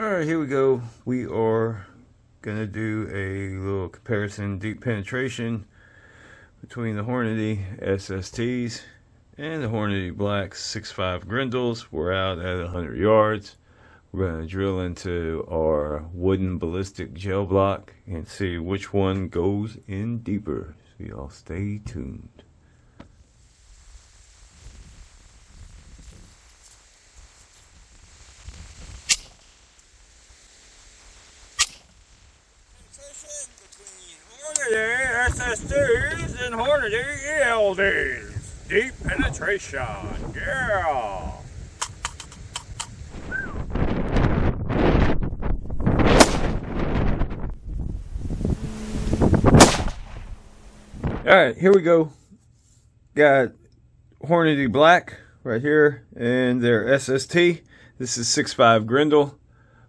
Alright, here we go. We are going to do a little comparison deep penetration between the Hornady SSTs and the Hornady Black 6.5 Grendels. We're out at 100 yards. We're going to drill into our wooden ballistic gel block and see which one goes in deeper. So y'all stay tuned. Between Hornady SSTs and Hornady ELDs. Deep penetration. Yeah. Alright, here we go. Got Hornady Black right here and their SST. This is 6.5 Grendel.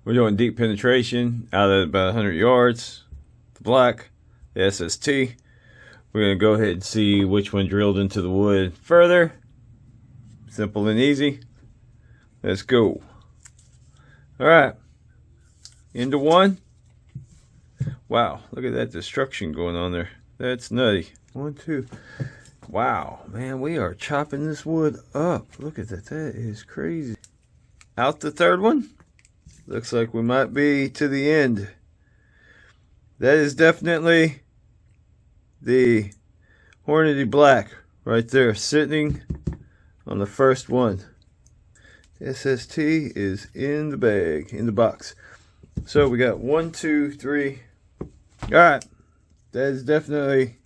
We're doing deep penetration out at about 100 yards. The Black, the SST. We're going to go ahead and see which one drilled into the wood further. Simple and easy. Let's go. Alright. Into one. Wow, look at that destruction going on there. That's nutty. 1, 2. Wow, man, we are chopping this wood up. Look at that. That is crazy. Out the third one. Looks like we might be to the end. That is definitely the Hornady Black right there, sitting on the first one. SST is in the bag, in the box. So we got 1, 2, 3. All right, that is definitely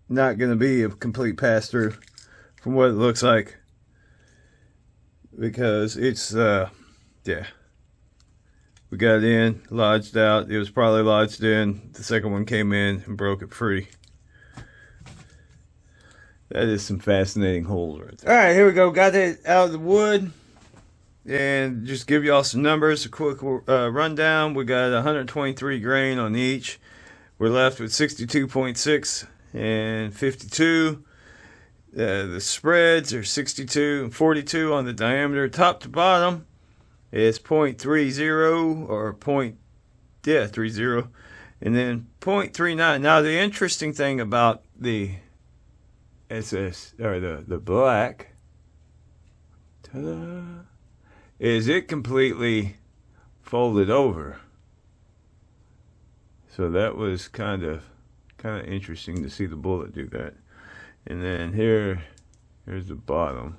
not going to be a complete pass-through from what it looks like, because it's yeah, we got it in, lodged out. It was probably lodged in. The second one came in and broke it free. That is some fascinating holes right there. All right, here we go. Got it out of the wood. And just give y'all some numbers, a quick rundown. We got 123 grain on each. We're left with 62.6 and 52. The spreads are 62 and 42 on the diameter. Top to bottom is 0.30 or 30, and then 0.39. Now the interesting thing about the the Black, ta-da, is it completely folded over. So that was kind of interesting to see the bullet do that. And then here's the bottom.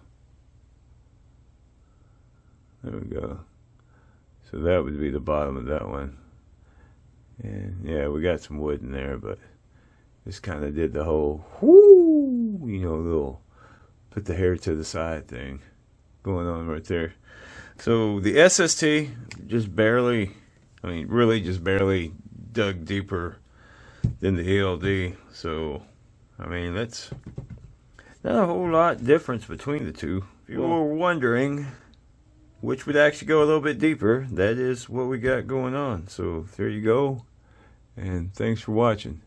There we go. So that would be the bottom of that one. And yeah, we got some wood in there, but this kind of did the whole whoo, you know, little put the hair to the side thing going on right there. So the SST just barely, I mean really just barely dug deeper than the ELD. So I mean, that's not a whole lot difference between the two. If you were wondering which would actually go a little bit deeper, that is what we got going on. So there you go, and thanks for watching.